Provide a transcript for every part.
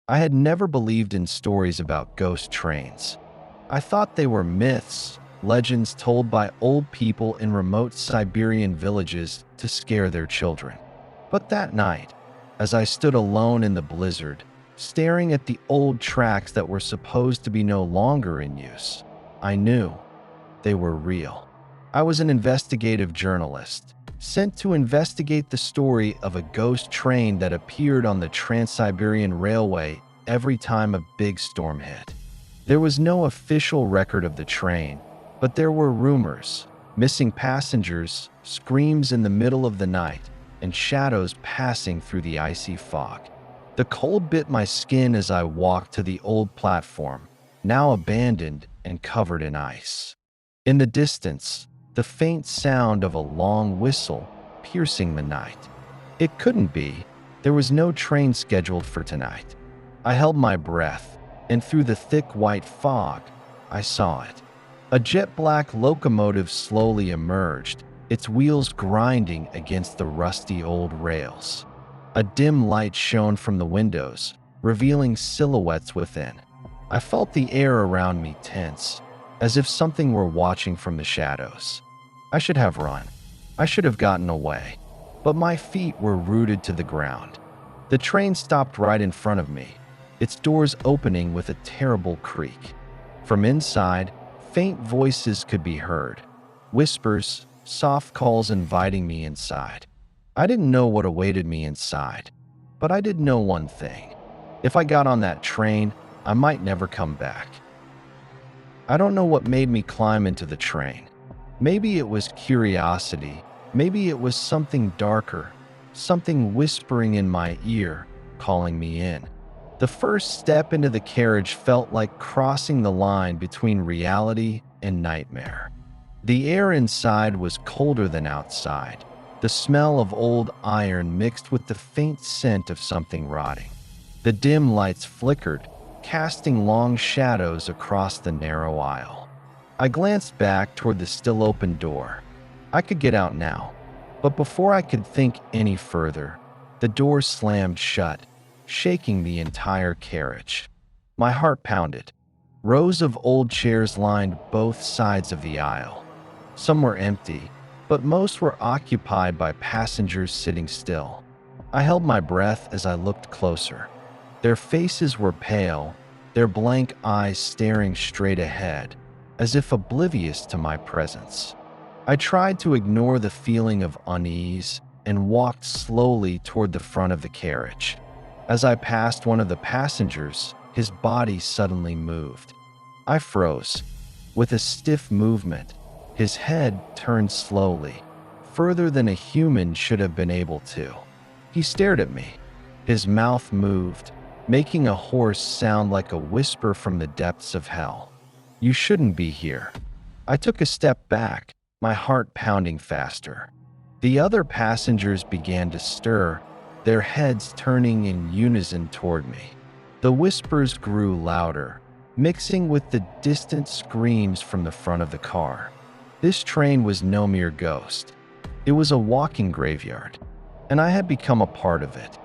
I had never believed in stories about ghost trains. I thought they were myths, legends told by old people in remote Siberian villages to scare their children. But that night, as I stood alone in the blizzard, staring at the old tracks that were supposed to be no longer in use, I knew they were real. I was an investigative journalist, sent to investigate the story of a ghost train that appeared on the Trans-Siberian Railway every time a big storm hit. There was no official record of the train, but there were rumors, missing passengers, screams in the middle of the night, and shadows passing through the icy fog. The cold bit my skin as I walked to the old platform, now abandoned and covered in ice. In the distance, the faint sound of a long whistle piercing the night. It couldn't be. There was no train scheduled for tonight. I held my breath, and through the thick white fog, I saw it. A jet-black locomotive slowly emerged, its wheels grinding against the rusty old rails. A dim light shone from the windows, revealing silhouettes within. I felt the air around me tense, as if something were watching from the shadows. I should have run. I should have gotten away. But my feet were rooted to the ground. The train stopped right in front of me, its doors opening with a terrible creak. From inside, faint voices could be heard. Whispers, soft calls inviting me inside. I didn't know what awaited me inside, but I did know one thing. If I got on that train, I might never come back. I don't know what made me climb into the train. Maybe it was curiosity. Maybe it was something darker, something whispering in my ear, calling me in. The first step into the carriage felt like crossing the line between reality and nightmare. The air inside was colder than outside, the smell of old iron mixed with the faint scent of something rotting. The dim lights flickered, casting long shadows across the narrow aisle. I glanced back toward the still open door. I could get out now, but before I could think any further, the door slammed shut, shaking the entire carriage. My heart pounded. Rows of old chairs lined both sides of the aisle. Some were empty, but most were occupied by passengers sitting still. I held my breath as I looked closer. Their faces were pale, their blank eyes staring straight ahead, as if oblivious to my presence. I tried to ignore the feeling of unease and walked slowly toward the front of the carriage. As I passed one of the passengers, his body suddenly moved. I froze. With a stiff movement, his head turned slowly, further than a human should have been able to. He stared at me. His mouth moved, making a hoarse sound like a whisper from the depths of hell. "You shouldn't be here." I took a step back, my heart pounding faster. The other passengers began to stir, their heads turning in unison toward me. The whispers grew louder, mixing with the distant screams from the front of the car. This train was no mere ghost. It was a walking graveyard, and I had become a part of it.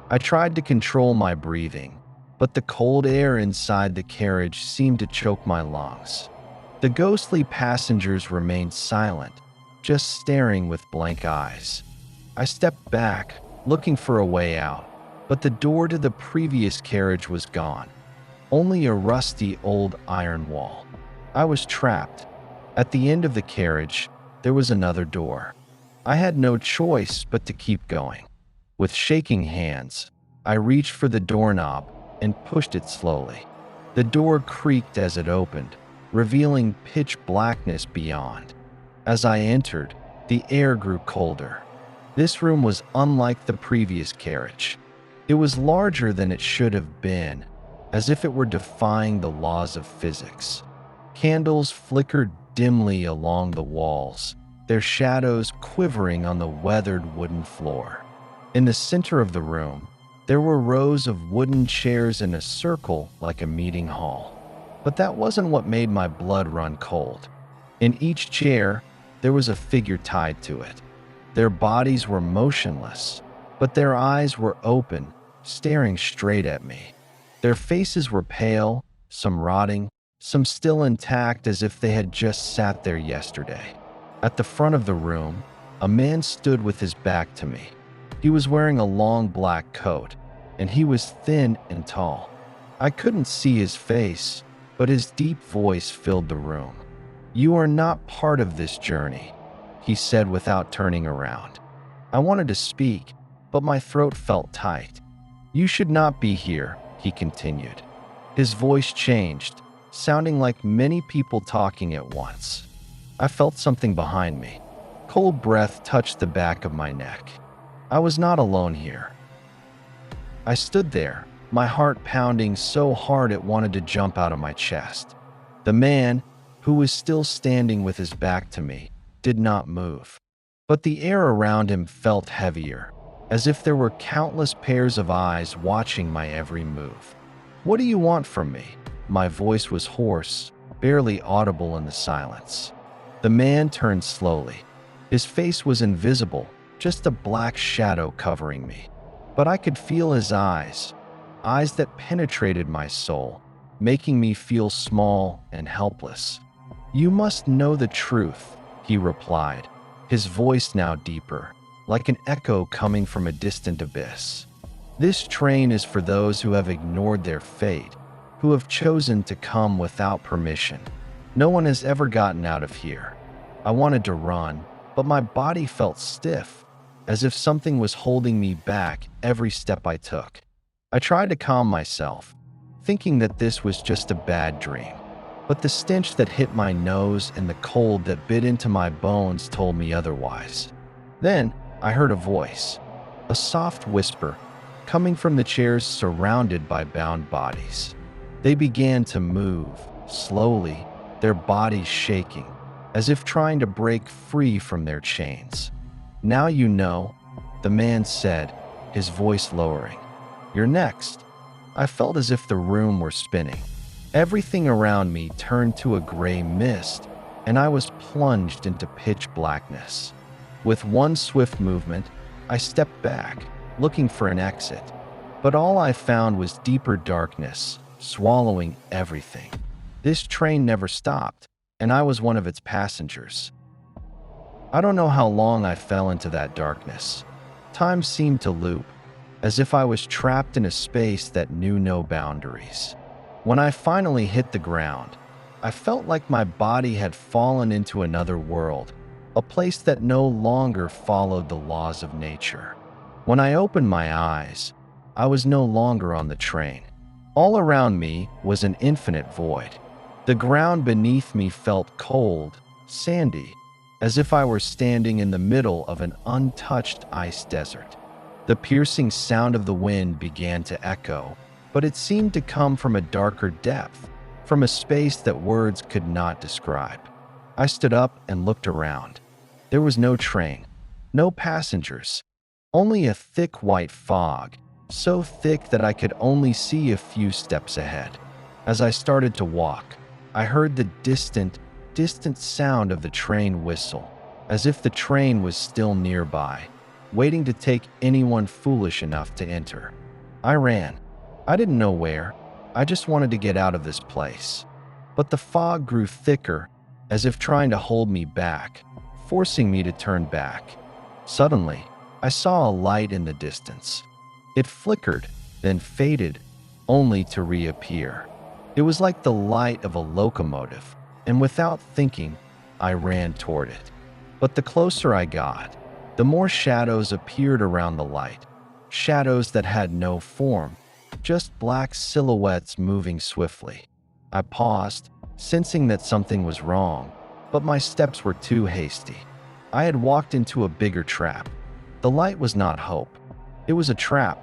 I tried to control my breathing, but the cold air inside the carriage seemed to choke my lungs. The ghostly passengers remained silent, just staring with blank eyes. I stepped back, looking for a way out, but the door to the previous carriage was gone. Only a rusty old iron wall. I was trapped. At the end of the carriage, there was another door. I had no choice but to keep going. With shaking hands, I reached for the doorknob and pushed it slowly. The door creaked as it opened, revealing pitch blackness beyond. As I entered, the air grew colder. This room was unlike the previous carriage. It was larger than it should have been, as if it were defying the laws of physics. Candles flickered dimly along the walls, their shadows quivering on the weathered wooden floor. In the center of the room, there were rows of wooden chairs in a circle like a meeting hall. But that wasn't what made my blood run cold. In each chair, there was a figure tied to it. Their bodies were motionless, but their eyes were open, staring straight at me. Their faces were pale, some rotting, some still intact as if they had just sat there yesterday. At the front of the room, a man stood with his back to me. He was wearing a long black coat, and he was thin and tall. I couldn't see his face, but his deep voice filled the room. "You are not part of this journey," he said without turning around. I wanted to speak, but my throat felt tight. "You should not be here," he continued. His voice changed, sounding like many people talking at once. I felt something behind me. Cold breath touched the back of my neck. I was not alone here. I stood there, my heart pounding so hard it wanted to jump out of my chest. The man, who was still standing with his back to me, did not move. But the air around him felt heavier, as if there were countless pairs of eyes watching my every move. "What do you want from me?" My voice was hoarse, barely audible in the silence. The man turned slowly. His face was invisible, just a black shadow covering me. But I could feel his eyes that penetrated my soul, making me feel small and helpless. "You must know the truth," he replied, his voice now deeper, like an echo coming from a distant abyss. "This train is for those who have ignored their fate, who have chosen to come without permission. No one has ever gotten out of here." I wanted to run, but my body felt stiff, as if something was holding me back every step I took. I tried to calm myself, thinking that this was just a bad dream. But the stench that hit my nose and the cold that bit into my bones told me otherwise. Then I heard a voice, a soft whisper, coming from the chairs surrounded by bound bodies. They began to move, slowly, their bodies shaking, as if trying to break free from their chains. "Now you know," the man said, his voice lowering. "You're next." I felt as if the room were spinning. Everything around me turned to a gray mist, and I was plunged into pitch blackness. With one swift movement, I stepped back, looking for an exit. But all I found was deeper darkness, swallowing everything. This train never stopped, and I was one of its passengers. I don't know how long I fell into that darkness. Time seemed to loop, as if I was trapped in a space that knew no boundaries. When I finally hit the ground, I felt like my body had fallen into another world, a place that no longer followed the laws of nature. When I opened my eyes, I was no longer on the train. All around me was an infinite void. The ground beneath me felt cold, sandy, as if I were standing in the middle of an untouched ice desert. The piercing sound of the wind began to echo, but it seemed to come from a darker depth, from a space that words could not describe. I stood up and looked around. There was no train, no passengers, only a thick white fog, so thick that I could only see a few steps ahead. As I started to walk, I heard the distant sound of the train whistle, as if the train was still nearby, waiting to take anyone foolish enough to enter. I ran. I didn't know where. I just wanted to get out of this place. But the fog grew thicker, as if trying to hold me back, forcing me to turn back. Suddenly, I saw a light in the distance. It flickered, then faded, only to reappear. It was like the light of a locomotive, and without thinking, I ran toward it. But the closer I got, the more shadows appeared around the light, shadows that had no form, just black silhouettes moving swiftly. I paused, sensing that something was wrong, but my steps were too hasty. I had walked into a bigger trap. The light was not hope. It was a trap.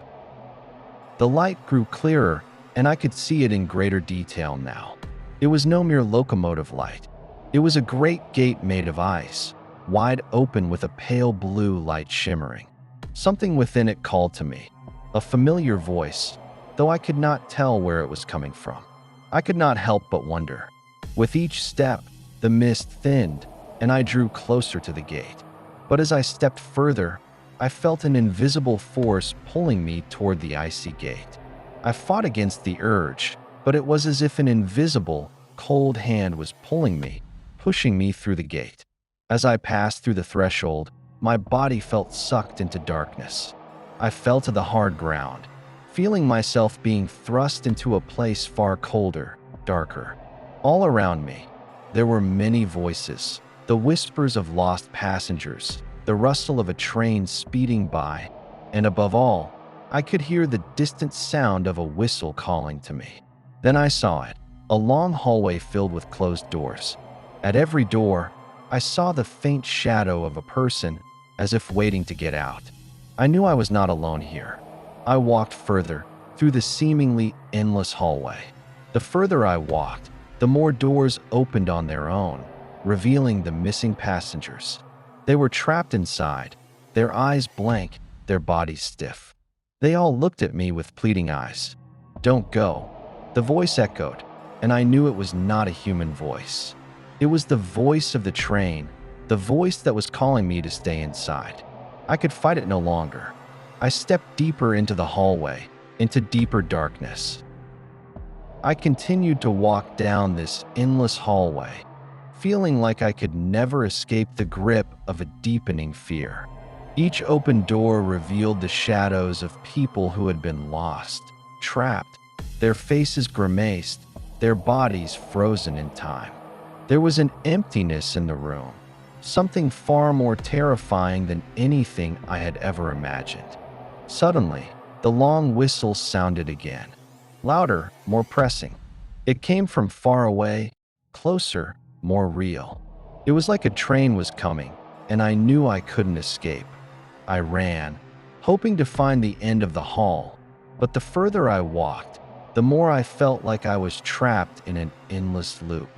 The light grew clearer, and I could see it in greater detail now. It was no mere locomotive light. It was a great gate made of ice, wide open with a pale blue light shimmering. Something within it called to me, a familiar voice, though I could not tell where it was coming from. I could not help but wonder. With each step, the mist thinned, and I drew closer to the gate. But as I stepped further, I felt an invisible force pulling me toward the icy gate. I fought against the urge, but it was as if an invisible, cold hand was pulling me, pushing me through the gate. As I passed through the threshold, my body felt sucked into darkness. I fell to the hard ground, feeling myself being thrust into a place far colder, darker. All around me, there were many voices, the whispers of lost passengers, the rustle of a train speeding by, and above all, I could hear the distant sound of a whistle calling to me. Then I saw it, a long hallway filled with closed doors. At every door, I saw the faint shadow of a person, as if waiting to get out. I knew I was not alone here. I walked further, through the seemingly endless hallway. The further I walked, the more doors opened on their own, revealing the missing passengers. They were trapped inside, their eyes blank, their bodies stiff. They all looked at me with pleading eyes. "Don't go." The voice echoed, and I knew it was not a human voice. It was the voice of the train, the voice that was calling me to stay inside. I could fight it no longer. I stepped deeper into the hallway, into deeper darkness. I continued to walk down this endless hallway, feeling like I could never escape the grip of a deepening fear. Each open door revealed the shadows of people who had been lost, trapped, their faces grimaced, their bodies frozen in time. There was an emptiness in the room, something far more terrifying than anything I had ever imagined. Suddenly, the long whistle sounded again, louder, more pressing. It came from far away, closer, more real. It was like a train was coming, and I knew I couldn't escape. I ran, hoping to find the end of the hall, but the further I walked, the more I felt like I was trapped in an endless loop.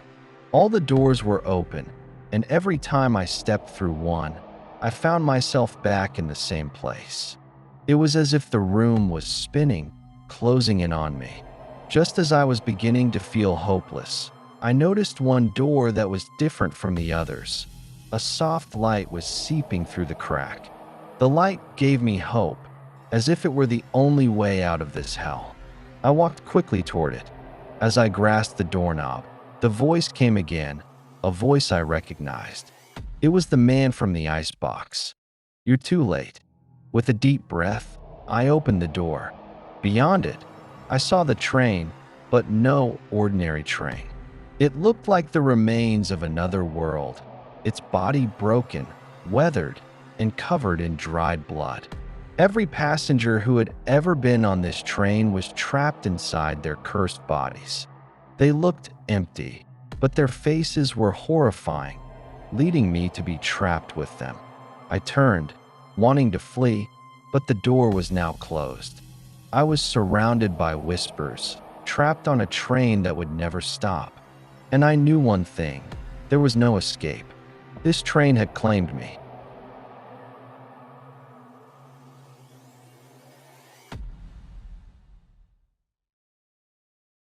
All the doors were open, and every time I stepped through one, I found myself back in the same place. It was as if the room was spinning, closing in on me. Just as I was beginning to feel hopeless, I noticed one door that was different from the others. A soft light was seeping through the crack. The light gave me hope, as if it were the only way out of this hell. I walked quickly toward it. As I grasped the doorknob, the voice came again, a voice I recognized. It was the man from the icebox. "You're too late." With a deep breath, I opened the door. Beyond it, I saw the train, but no ordinary train. It looked like the remains of another world, its body broken, weathered, and covered in dried blood. Every passenger who had ever been on this train was trapped inside their cursed bodies. They looked empty, but their faces were horrifying, leading me to be trapped with them. I turned, wanting to flee, but the door was now closed. I was surrounded by whispers, trapped on a train that would never stop. And I knew one thing: there was no escape. This train had claimed me.